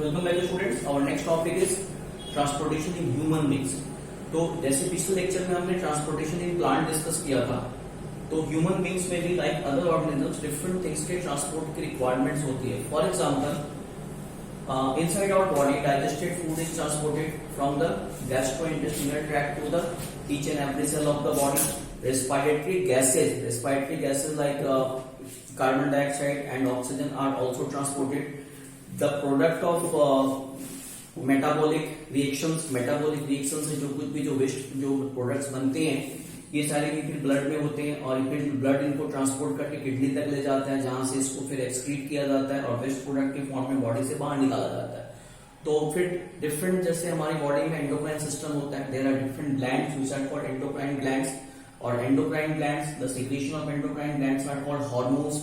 Welcome back students. Our next topic is transportation in human beings. तो जैसे पिछले lecture में हमने ट्रांसपोर्टेशन इन प्लांट डिस्कस किया था, तो ह्यूमन बींग्स में भी like other organisms different things के ट्रांसपोर्ट की रिक्वायरमेंट्स होती है। For example, inside our body digested food is transported from the gastrointestinal tract to the each and every cell of the body. Respiratory gases like carbon dioxide and oxygen are also transported. The product of metabolic reactions से जो कुछ भी जो products बनते हैं, ये सारे भी फिर ब्लड में होते हैं और फिर ब्लड इनको ट्रांसपोर्ट करके किडनी तक ले जाता है, जहां से इसको फिर एक्सक्रीट किया जाता है और वेस्ट प्रोडक्ट के फॉर्म में बॉडी से बाहर निकाला जाता है। तो फिर डिफरेंट, जैसे हमारी बॉडी में एंडोक्राइन सिस्टम होता है, there are different glands which are called endocrine glands, और endocrine glands, the secretion of endocrine glands are called hormones.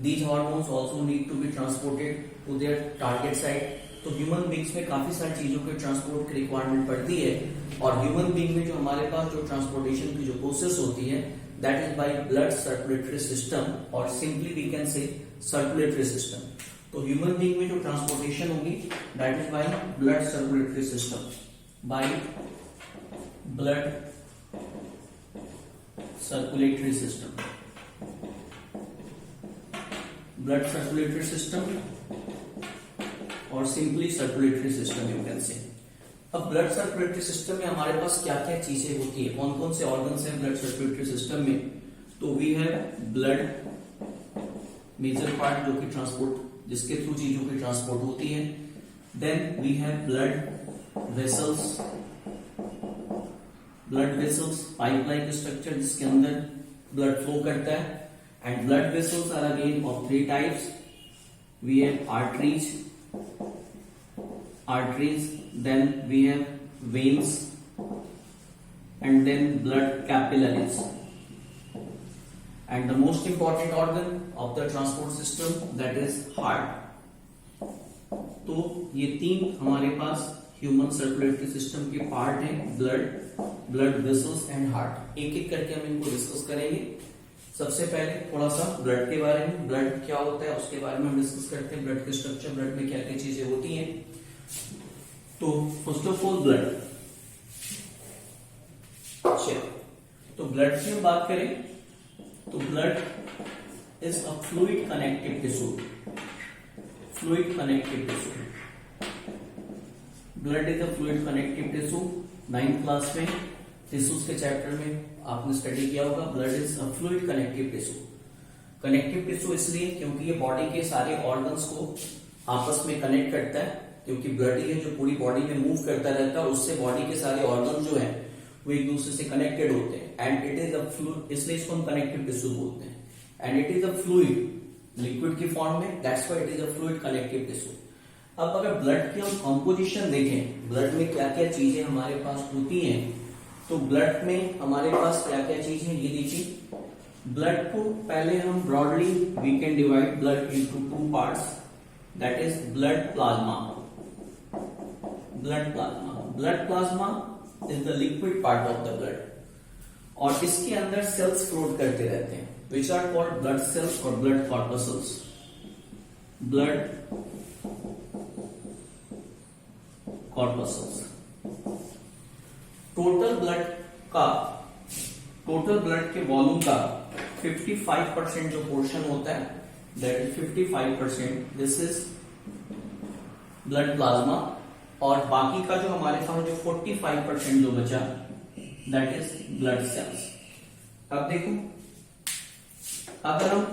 These hormones also need to be transported to their target site. तो human beings में काफी सारी चीजों के transport की requirement पड़ती है, और ह्यूमन बींग में जो हमारे पास जो ट्रांसपोर्टेशन की जो प्रोसेस होती है, that is by blood circulatory system, और simply we can say circulatory system. तो ह्यूमन बींग में जो ट्रांसपोर्टेशन होगी, that is by blood circulatory system, by blood circulatory system, blood circulatory system और simply circulatory system you can say. अब blood circulatory system में हमारे पास क्या क्या चीजें होती है, कौन कौन से ऑर्गन्स हैं ब्लड सर्कुलेटरी सिस्टम में. तो we have blood major part जो कि ट्रांसपोर्ट, जिसके थ्रू चीजों की ट्रांसपोर्ट होती है. Then we have blood vessels, pipe like structure जिसके अंदर ब्लड फ्लो करता है. And blood vessels are again of three types. We have arteries, then we have veins, and then blood capillaries. And the most important organ of the transport system, that is heart. तो ये तीन हमारे पास human circulatory system के part हैं, blood vessels and heart. एक एक करके हम इनको डिस्कस करेंगे. सबसे पहले थोड़ा सा ब्लड के बारे में, ब्लड क्या होता है उसके बारे में हम डिस्कस करते हैं. ब्लड के स्ट्रक्चर, ब्लड में क्या क्या चीजें होती हैं. तो फर्स्ट ऑफ ऑल ब्लड. तो ब्लड की हम बात करें तो blood is a fluid connective tissue. Blood is a fluid connective tissue. 9th class में टिश्यूज के चैप्टर में आपने स्टडी किया होगा. Blood is a fluid connective tissue इसलिए क्योंकि ये बॉडी के सारे ऑर्गन्स को आपस में कनेक्ट करता है, क्योंकि ब्लड ही है जो पूरी बॉडी में मूव करता रहता है, और उससे बॉडी के सारे ऑर्गन जो है वो एक दूसरे से कनेक्टेड होते हैं. And it is a fluid, इसलिए इसको हम कनेक्टिव टिश्यू बोलते हैं. And it is a fluid, liquid की फॉर्म में, that's why it is a fluid connective tissue. अब अगर ब्लड की हम कॉम्पोजिशन देखें, ब्लड में क्या क्या चीजें हमारे पास होती हैं, तो ब्लड में हमारे पास क्या क्या चीज है ये देखिए. ब्लड को पहले हम broadly we can divide blood into 2 parts, that is blood plasma. Blood plasma is the liquid part of the blood, और इसके अंदर सेल्स फ्लोट करते रहते हैं, which are called blood cells और blood corpuscles. Blood corpuscles. Total blood के volume का 55% जो पोर्शन होता है, that is 55%, this is blood plasma. और बाकी का जो हमारे पास जो 45% जो बचा, दैट इज ब्लड सेल्स. अब देखो, अगर हम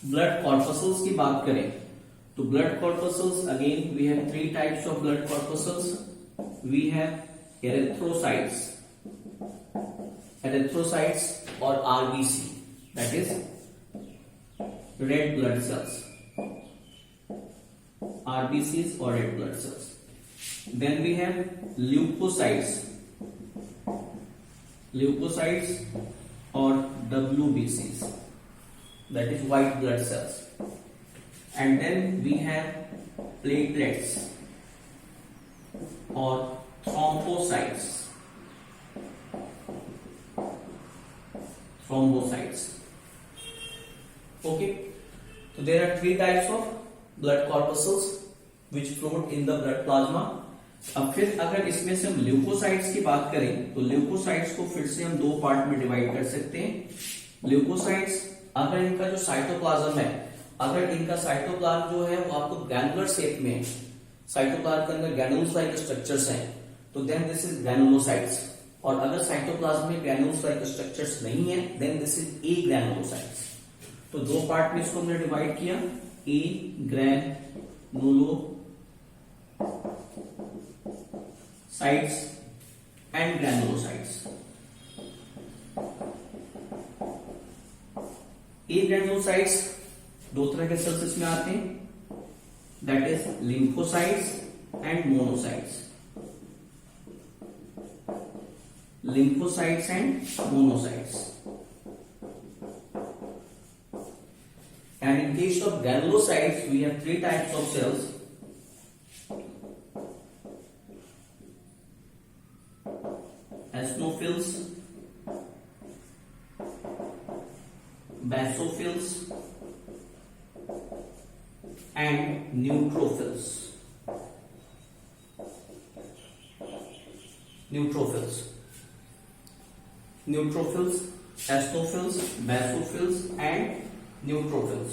ब्लड कॉर्पसल्स की बात करें तो blood corpuscles, again we have 3 types of blood corpuscles. We have erythrocytes or RBC, that is red blood cells, RBCs or red blood cells. Then we have leukocytes or WBCs, that is white blood cells. And then we have platelets or thrombocytes. Okay, so there are 3 types of blood corpuscles. Which float in the blood plasma. अब फिर अगर इसमें से हम leukocytes की बात करें तो ल्यूकोसाइट्स को फिर से हम दो पार्ट में डिवाइड कर सकते हैं। ल्यूकोसाइट्स अगर इनका जो साइटोप्लाज्म है, अगर इनका साइटोप्लाज्म जो है वो आपको ग्रैनुलर शेप में है, साइटोप्लाज्म के अंदर ग्रैनुल्स लाइक स्ट्रक्चर्स हैं, तो देन दिस इज ग्रैनुलोसाइट्स। और अगर साइटोप्लाज्म में ग्रैनुल्स लाइक स्ट्रक्चर्स नहीं है then this is agranulocytes. तो दो पार्ट में इसको हमने डिवाइड किया, agranulocytes and granulocytes. Agranulocytes दो तरह के सेल्स इसमें आते हैं, that is lymphocytes and monocytes. lymphocytes and monocytes. And in case of granulocytes, we have three types of cells. Eosinophils, basophils, and neutrophils. Neutrophils, eosinophils, basophils and neutrophils.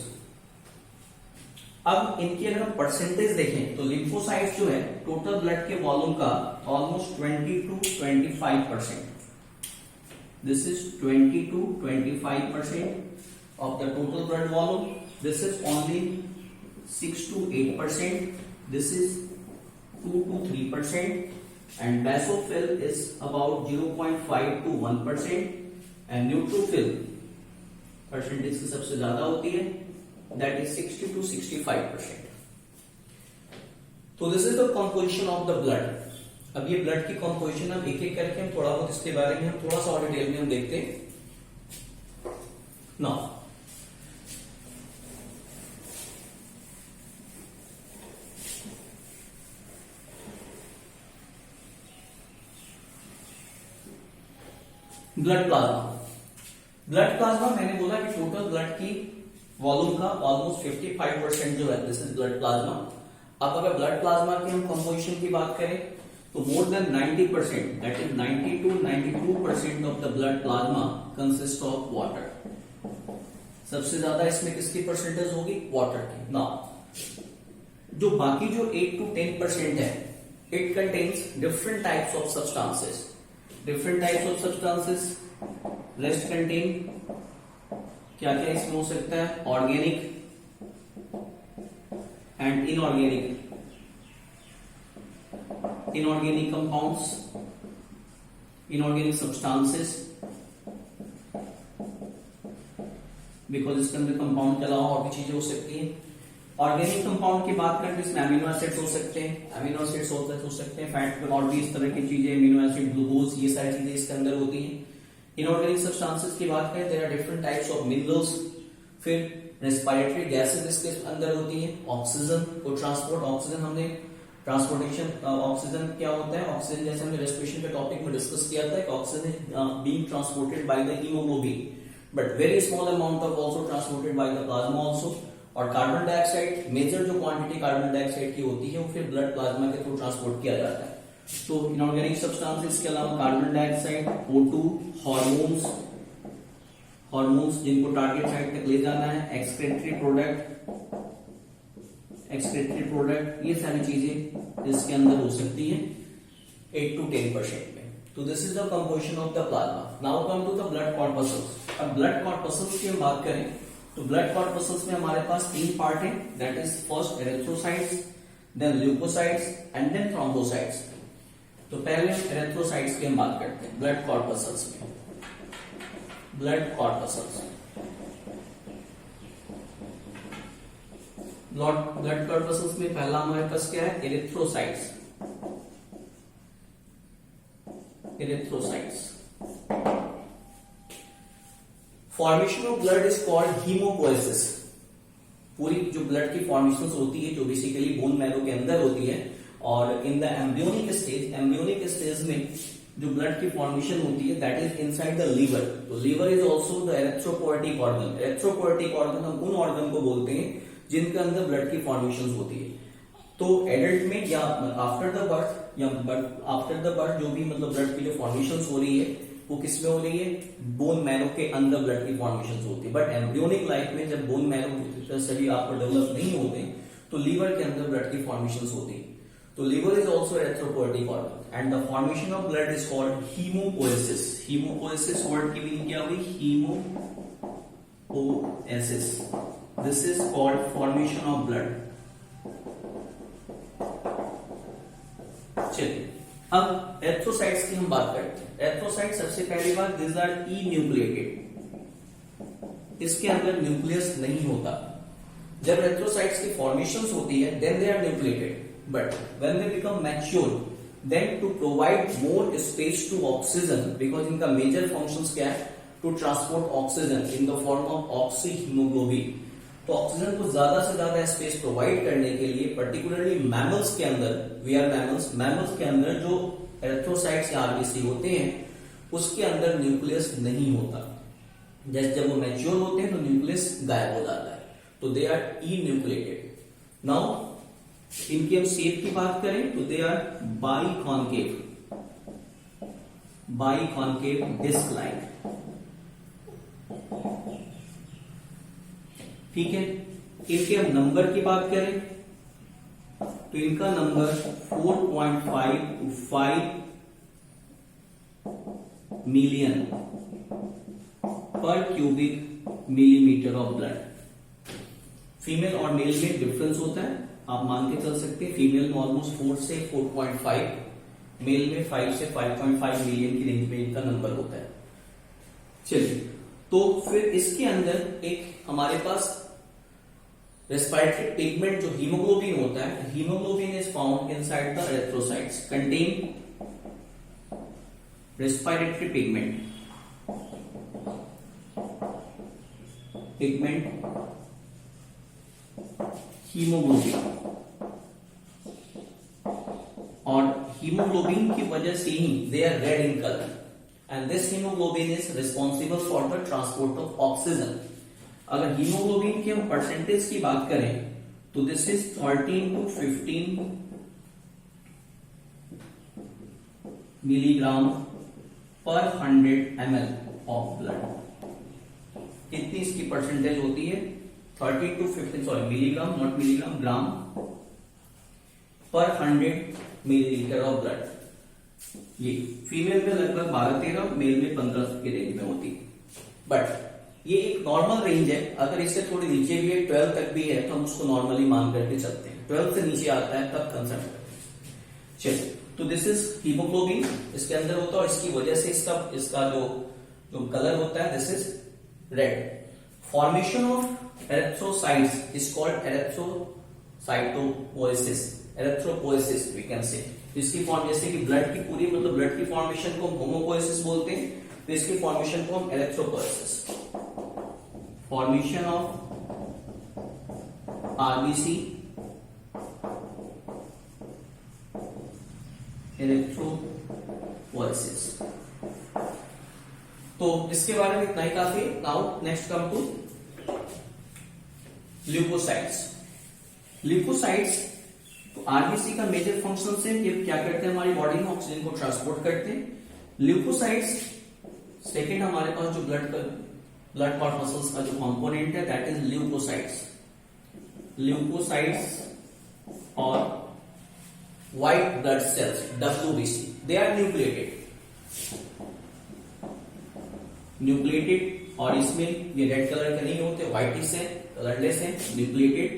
अब इनकी अगर हम परसेंटेज देखें तो लिम्फोसाइट्स जो है टोटल ब्लड के volume का almost 20 to 25%. This is 20 to 25% of the total blood volume. This is only 6 to 8%. This is 2 to 3%. And basophil is about 0.5 to 1%. And neutrophil percentage की सबसे ज्यादा होती है, that is 60 to 65%. तो this is the composition of the blood. अब ये blood की composition हम एक एक करके हम थोड़ा बहुत इसके बारे में हम थोड़ा सा और डिटेल में हम देखते हैं। Now blood plasma. Blood plasma मैंने बोला कि टोटल ब्लड की वॉल्यूम का ऑलमोस्ट 55% जो है दिस इज ब्लड प्लाज्मा। अब अगर ब्लड प्लाज्मा की हम कंपोजिशन की बात करें तो more than 90%, that is 90 to 92% of the blood plasma consist of water. सबसे ज्यादा इसमें किसकी परसेंटेज होगी? वाटर की। नाउ जो बाकी जो 8 to 10% है, it contains different types of substances. Different types of substances rest contain क्या क्या इसमें हो सकता है? Organic and inorganic compounds, inorganic substances, because इसके अंदर कंपाउंड के अलावा और भी चीजें हो सकती हैं। ऑर्गेनिक कंपाउंड की बात करें तो इसमें अमीनो एसिड्स हो सकते हैं, अमीनो एसिड्स हो सकते हैं, फैट और भी इस तरह की चीजें, अमीनो एसिड, ग्लूकोज, ये सारी चीजें इसके अंदर होती हैं। इनऑर्गेनिक सब्सटेंसेस की बात करें, there are different types of minerals. फिर रेस्पिरेटरी गैसेस इसके अंदर होती है, ऑक्सीजन को ट्रांसपोर्ट, ऑक्सीजन हमने ट्रांसपोर्टेशन, ऑक्सीजन क्या होता है? ऑक्सीजन जैसे हमने रेस्पिरेशन के टॉपिक में डिस्कस किया था कि oxygen being transported by the haemoglobin, but very small amount of also transported by the plasma also. और कार्बन डाइऑक्साइड, मेजर जो क्वांटिटी कार्बन डाइऑक्साइड की होती है वो फिर ब्लड प्लाज्मा के थ्रू ट्रांसपोर्ट किया जाता है। तो इनऑर्गेनिक सब्सटेंसेस के अलावा कार्बन डाइऑक्साइड, O2, हार्मोन्स जिनको टारगेट साइट तक ले जाना है, एक्सक्रीटरी प्रोडक्ट, ये सारी चीजें इसके अंदर हो सकती है 8 to 10% में। तो this is the composition of the plasma. Now come to the blood corpuscles. अब ब्लड कॉर्पस्कल्स की हम बात करें तो ब्लड कॉर्पस्कल्स में हमारे पास तीन पार्ट है, that is first erythrocytes, then leukocytes and then thrombocytes. तो पहले एरिथ्रोसाइट्स की हम बात करते हैं ब्लड कॉर्पस्कल्स में। ब्लड कॉर्पस्कल्स, ब्लड कॉर्पस्कल्स में पहला हमारे पास क्या है? Erythrocytes. Formation of blood is called haemopoiesis. पूरी जो ब्लड की फॉर्मेशन होती है जो बेसिकली बोन मैरो के अंदर होती है, और इन द एम्ब्रियोनिक स्टेज में जो ब्लड की फॉर्मेशन होती है that is inside the liver. तो liver is also the erythropoietic organ. Erythropoietic organ हम उन ऑर्गन को बोलते हैं जिनके अंदर ब्लड की फॉर्मेशन होती है। तो एडल्ट में या आफ्टर द बर्थ जो भी मतलब ब्लड की जो फॉर्मेशन हो रही है वो किस में हो रही है, बोन मैरो के अंदर ब्लड की फॉर्मेशन होती है। बट एम्ब्रियोनिक लाइफ में जब बोन मैरो सभी आपको डेवलप नहीं होते तो लीवर के अंदर ब्लड की फॉर्मेशन होती है। तो liver is also erythropoietic organ and the formation of blood is called haemopoiesis. Haemopoiesis word की मीनिंग क्या हुई, haemopoiesis, this is called formation of blood. चलिए अब एरिथ्रोसाइट्स की हम बात करते हैं। एरिथ्रोसाइट सबसे पहली बात, दिस आर ई न्यूक्लिएटेड, इसके अंदर न्यूक्लियस नहीं होता। जब एरिथ्रोसाइट्स की फॉर्मेशंस होती है then they are nucleated, but when they become mature then to provide more space to oxygen, because इनका major functions क्या है, to transport oxygen in the form of oxyhemoglobin। तो ऑक्सीजन को ज्यादा से ज्यादा स्पेस प्रोवाइड करने के लिए पर्टिकुलरली मैमल्स के अंदर, वी आर मैमल्स के अंदर जो एरिथ्रोसाइट्स या आरबीसी होते हैं उसके अंदर न्यूक्लियस नहीं होता। जैसे जब वो मैच्योर होते हैं तो न्यूक्लियस गायब हो जाता है, तो they R E nucleated. Now इनकी हम शेप की बात करें तो दे आर बाइकॉन्केव डिस्क लाइक, ठीक है। इनके हम नंबर की बात करें तो इनका नंबर 4.5 to 5 मिलियन पर cubic millimetre of blood. Female और मेल में डिफरेंस होता है, आप मान के चल सकते हैं। फीमेल में ऑलमोस्ट 4 से 4.5, मेल में 5 से 5.5 मिलियन की रेंज में इनका नंबर होता है। चलिए, तो फिर इसके अंदर एक हमारे पास रेस्पिरेटरी पिगमेंट जो हीमोग्लोबिन होता है, haemoglobin is found inside the erythrocytes, contain respiratory pigment haemoglobin, और हीमोग्लोबिन की वजह से ही they are red in colour and this haemoglobin is responsible for the transport of oxygen. अगर हीमोग्लोबिन के हम परसेंटेज की बात करें तो दिस इज 13 to 15 मिलीग्राम पर 100 ml ऑफ ब्लड। इतनी इसकी परसेंटेज होती है, 13 to 15 sorry milligram, not milligram, gram per 100 millilitre of blood. ये फीमेल में लगभग 12-13, मेल में 15 की रेंज में होती है। बट ये एक नॉर्मल रेंज है, अगर इससे थोड़ी नीचे भी है, 12 तक भी है, तो हम उसको नॉर्मली मान करके चलते हैं। 12 से नीचे आता है तब कंसर्न करते हैं। चलिए, तो दिस इज हीमोग्लोबिन इसके अंदर होता है और इसकी वजह से इसका जो कलर होता है this is red. Formation of erythrocytes is called erythropoiesis we can say. इसकी फॉर्म जैसे कि ब्लड की पूरी मतलब ब्लड की फॉर्मेशन को हम होमोपोएसिस बोलते हैं, तो इसकी फॉर्मेशन को हम erythropoiesis. Formation of RBC erythropoiesis. तो इसके बारे में इतना ही काफी। Now next come to leukocytes. Leukocytes तो आरबीसी का मेजर फंक्शन है, ये क्या करते हैं हमारी बॉडी में ऑक्सीजन को ट्रांसपोर्ट करते हैं। ल्यूकोसाइट्स सेकेंड हमारे पास जो ब्लड क्लॉट मसल्स का जो कंपोनेंट है दैट इज ल्यूकोसाइट्स और white blood cells WBC, they are nucleated और इसमें ये रेड कलर के नहीं होते, व्हाइटिश है, कलरलेस है, न्यूक्लिएटेड।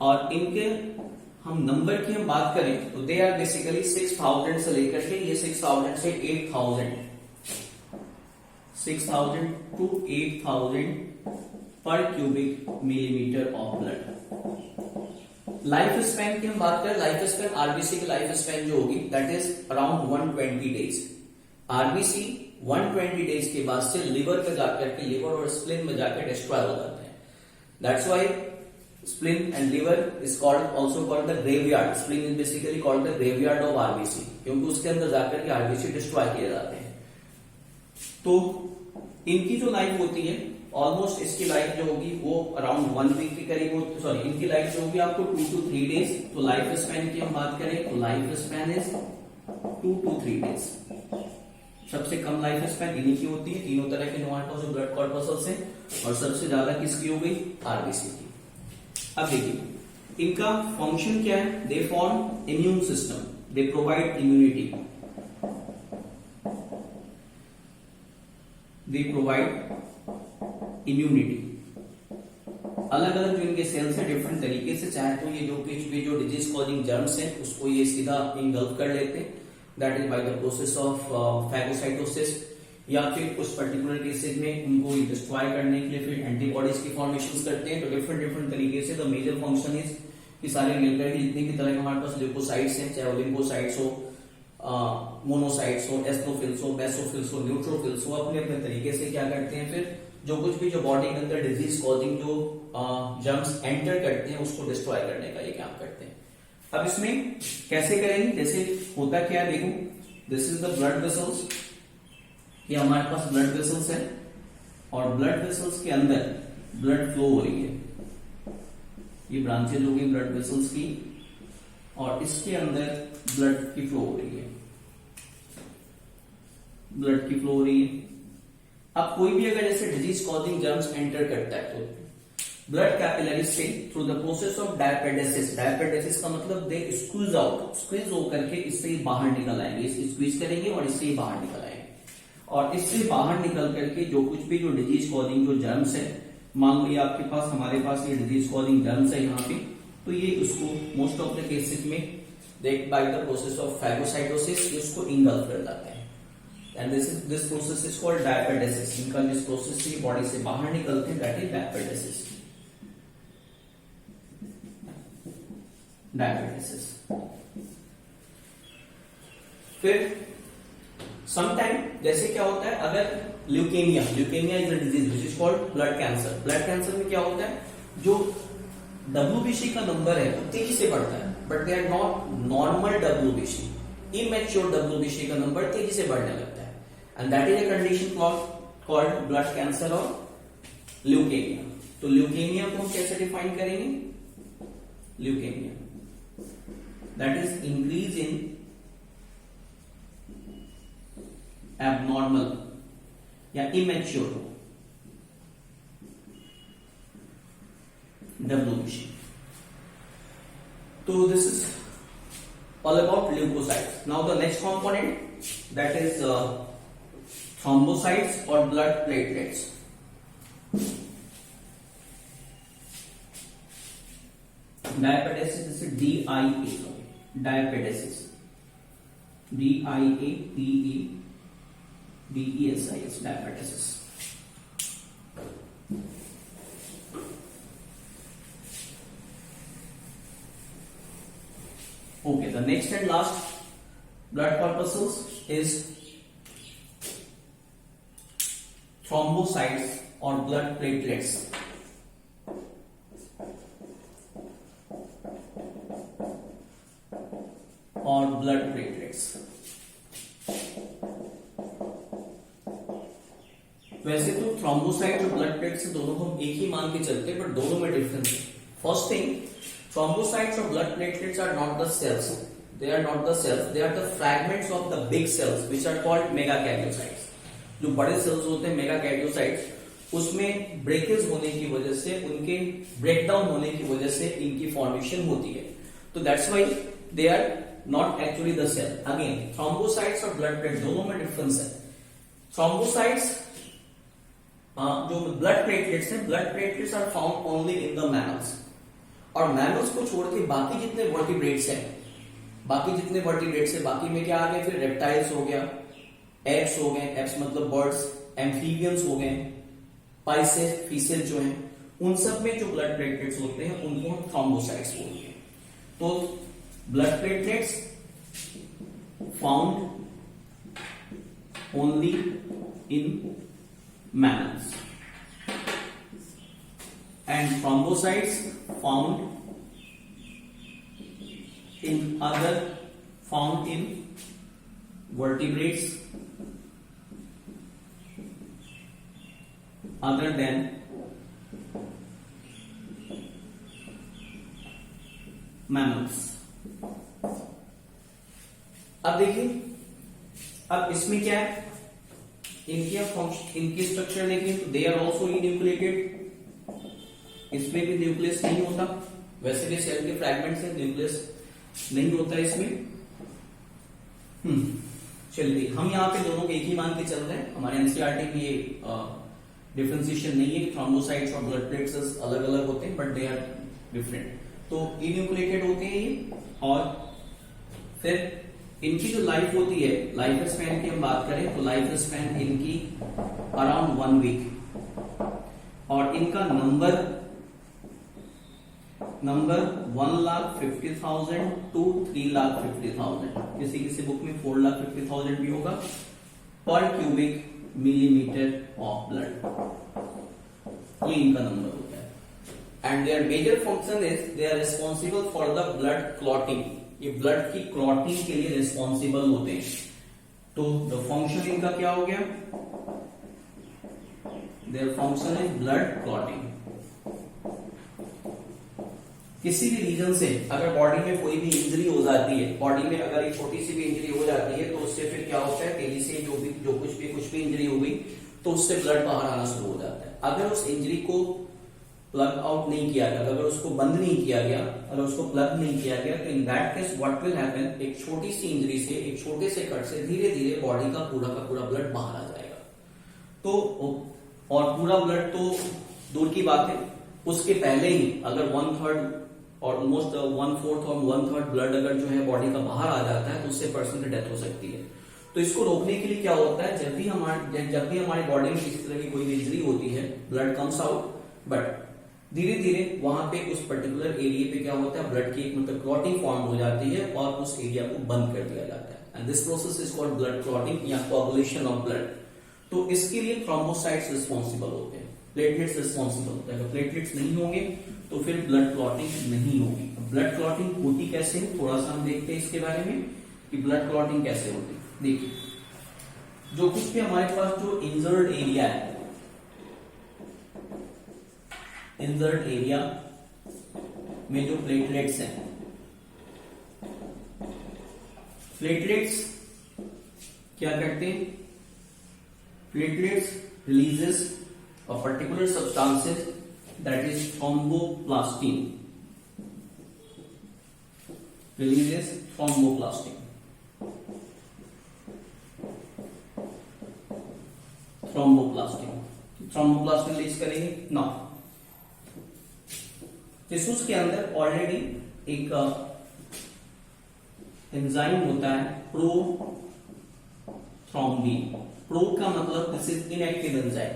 और इनके हम नंबर की हम बात करें तो दे आर बेसिकली 6000 से लेकर के ये 6000 से 6000 to 8000 पर cubic millimetre of blood. Life span की हम बात करें, लाइफ स्पैन आरबीसी की लाइफ स्पैन जो होगी that is around 120 days. RBC 120 days के बाद से लिवर पे जाकर के, लिवर और स्प्लीन में जाकर डिस्ट्रॉय हो जाते हैं। That's why spleen and liver is also called the graveyard. Spleen is basically called the graveyard of RBC, क्योंकि उसके अंदर जाकर के RBC डिस्ट्रॉय किए जाते हैं। तो इनकी जो लाइफ होती है ऑलमोस्ट इसकी लाइफ जो होगी वो अराउंड 1 वीक के करीब हो, सॉरी इनकी लाइफ जो होगी आपको 2 to 3 डेज। तो लाइफ स्पैन की हम बात करें तो life span is 2 to 3 days. सबसे कम लाइफ स्पैन इन्हीं की होती है, तीनों तरह के न्यूमाटोड जो ब्लड कॉर्पसल्स हैं, और सबसे ज्यादा किसकी हो गई, आरबीसी की। अब देखिए इनका फंक्शन क्या है, they form immune system, they provide immunity, they provide immunity. अलग अलग जो इनके सेल्स हैं डिफरेंट तरीके से, चाहे तो ये जो कुछ भी जो डिजीज कॉजिंग जर्म्स हैं उसको ये सीधा इंगल्फ कर लेते हैं, that is by the process of phagocytosis, या फिर उस पर्टिकुलर केसेस में उनको डिस्ट्रॉय करने के लिए फिर एंटीबॉडीज की फॉर्मेशन करते हैं। तो डिफरेंट डिफरेंट तरीके से द मेजर फंक्शन इज कि सारे मिलकर के जितने की तरह के हमारे पास ल्यूकोसाइट्स हैं, चाहे वो लिम्फोसाइट्स हो, मोनोसाइट्स हो, एस्ट्रोफिल्स हो, बेसोफिल्स हो, न्यूट्रोफिल्स हो, अपने अपने तरीके से क्या करते हैं, फिर जो कुछ भी जो बॉडी के अंदर डिजीज कॉजिंग जो जर्म्स एंटर करते हैं उसको डिस्ट्रॉय करने का ये काम करते हैं। अब इसमें कैसे करेंगे, जैसे होता क्या है देखो, this is the blood vessels, ये हमारे पास ब्लड वेसल्स है और ब्लड वेसल्स के अंदर ब्लड फ्लो हो रही है, ये ब्रांचेज हो गई ब्लड वेसल्स की, और इसके अंदर ब्लड की फ्लो हो रही है, ब्लड की फ्लो हो रही है। अब कोई भी अगर जैसे डिजीज कॉजिंग जर्म्स एंटर करता है तो ब्लड कैपिलरीज से through the process of diapedesis, diapedesis का मतलब दे स्क्वीज आउट, स्क्वीज होकर के इससे ही बाहर निकल आएंगे, इससे स्क्वीज करेंगे और इससे ही बाहर निकल आएंगे, और इससे बाहर निकल करके जो कुछ भी जो डिजीज कॉजिंग जो जर्म्स है, मान लो आपके पास हमारे पास ये डिजीज कॉजिंग जर्म्स है यहाँ पे, तो ये उसको मोस्ट ऑफ द केसेस में देख by the process of phagocytosis इसको इंगल्फ कर जाते हैं, and this process is called diapedesis. इनका जिस प्रोसेस से बॉडी से बाहर निकलते हैं दैट इज डायपेडेसिस, डायपेडेसिस। फिर समटाइम जैसे क्या होता है, अगर leukaemia, leukaemia is a disease which is called blood cancer, blood cancer में क्या होता है, जो WBC का नंबर है वो तेजी से बढ़ता है, but they are not normal WBC, immature WBC का नंबर तेजी से बढ़ने लगता है, and that is a condition called blood cancer और ल्यूकेमिया। तो ल्यूकेमिया को हम कैसे डिफाइन करेंगे, leukaemia that is increase in abnormal या इमेच्योर WBC। तो this is all about leukocytes. Now the next component, that is thrombocytes or blood platelets. Diapedesis, this is DIA, diapedesis, DIAPEDESIS, diapedesis. Okay, the next and last blood corpuscles is thrombocytes or blood platelets. और blood platelets. वैसे तो thrombocyte और blood plates दोनों को हम एक ही मान के चलते हैं, बट दोनों में डिफरेंस है। First thing, thrombocytes or blood platelets are not the cells, they are not the cells, they are the fragments of the big cells which are called megakaryocytes। जो बड़े सेल्स होते हैं मेगाकैरियोसाइट्स, उसमें ब्रेकेज होने की वजह से, उनके ब्रेकडाउन होने की वजह से इनकी फॉर्मेशन होती है, तो that's why they are not actually the cell. Again thrombocytes और ब्लड प्लेट दोनों में डिफरेंस है। थ्रोम्बोसाइट्स जो ब्लड प्लेटलेट्स हैं, blood platelets are found only in the mammals, और मैमल्स को छोड़ के बाकी जितने वर्टिब्रेट्स हैं, बाकी में क्या आ गए, फिर रेप्टाइल्स हो गया, एप्स हो गए, एप्स मतलब बर्ड्स, एम्फीबियंस हो गए, पाइसेस, फीसेल जो हैं, उन सब में जो ब्लड प्लेटलेट्स होते हैं उनको हम थ्रोम्बोसाइट्स बोलते हैं। तो blood platelets found only in mammals and thrombocytes found in vertebrates, other than mammals। अब देखिए, अब इसमें क्या है, इनकी स्ट्रक्चर देखिए तो दे आर ऑल्सो न्यूक्लिएटेड, इसमें भी न्यूक्लियस नहीं होता, वैसे भी सेल के फ्रैगमेंट्स हैं, न्यूक्लियस नहीं होता इसमें। चलिए हम यहाँ पे दोनों को एक ही मान के चल रहे हैं, हमारे एनसीईआरटी में ये डिफरेंशिएशन नहीं है, थ्रोम्बोसाइट्स और ब्लड प्लेट्स अलग अलग होते हैं, बट दे आर डिफरेंट। तो इन्यूक्लिएटेड होते हैं ये, और फिर इनकी जो लाइफ होती है, लाइफ स्पैन की हम बात करें तो लाइफ स्पैन इनकी अराउंड 1 वीक, और इनका नंबर 1,50,000 to 3,50,000, किसी किसी बुक में 4,50,000 भी होगा, पर क्यूबिक मिलीमीटर ऑफ ब्लड, ये इनका नंबर होता है। And their major function is they are responsible for the blood clotting, ये ब्लड की क्लॉटिंग के लिए रिस्पॉन्सिबल होते हैं। तो द फंक्शन इनका क्या हो गया, their function is blood clotting. किसी भी रीजन से अगर बॉडी में कोई भी इंजरी हो जाती है, बॉडी में अगर एक छोटी सी भी इंजरी हो जाती है, तो उससे फिर क्या होता है, तेजी से जो कुछ भी इंजरी हो गई तो उससे ब्लड बाहर आना शुरू हो जाता है। अगर उस इंजरी को प्लग आउट नहीं किया गया, अगर उसको बंद नहीं किया गया, अगर उसको प्लग नहीं किया गया, तो in that case what will happen, एक छोटी सी इंजरी से, एक छोटे से कट से धीरे धीरे बॉडी का पूरा ब्लड बाहर आ जाएगा। तो और पूरा ब्लड तो दूर की बात है, उसके पहले ही अगर 1/3 और ऑलमोस्ट 1/4 और 1/3 ब्लड अगर जो है बॉडी का बाहर आ जाता है, तो उससे पर्सन की डेथ हो सकती है। तो इसको रोकने के लिए क्या होता है, जब भी हमारी बॉडी में किसी तरह की कोई इंजरी होती है, ब्लड कम्स आउट, बट धीरे धीरे वहां पे उस पर्टिकुलर एरिया पे क्या होता है, ब्लड की एक मतलब क्लॉटिंग फॉर्म हो जाती है और उस एरिया को बंद कर दिया जाता है, and this process is called blood clotting या कोआगुलेशन ऑफ ब्लड। तो इसके लिए थ्रोम्बोसाइट्स रिस्पॉन्सिबल होते हैं, प्लेटलेट्स रिस्पॉन्सिबल होते हैं। अगर प्लेटलेट्स नहीं होंगे तो फिर ब्लड क्लॉटिंग नहीं होगी। ब्लड क्लॉटिंग होती कैसे है, थोड़ा सा हम देखते हैं इसके बारे में कि ब्लड क्लॉटिंग कैसे होती है। देखिए, जो कुछ भी हमारे पास जो इंजर्ड एरिया है, इंजर्ड एरिया में जो प्लेटलेट्स हैं, प्लेटलेट्स क्या करते हैं, platelets releases a particular substances that is thromboplastin, releases thromboplastin release करेंगे ना। टिश्यूज के अंदर ऑलरेडी एक एंजाइम होता है प्रोथ्रोम्बिन। प्रो का मतलब दिस इज इनएक्टिव एंजाइम,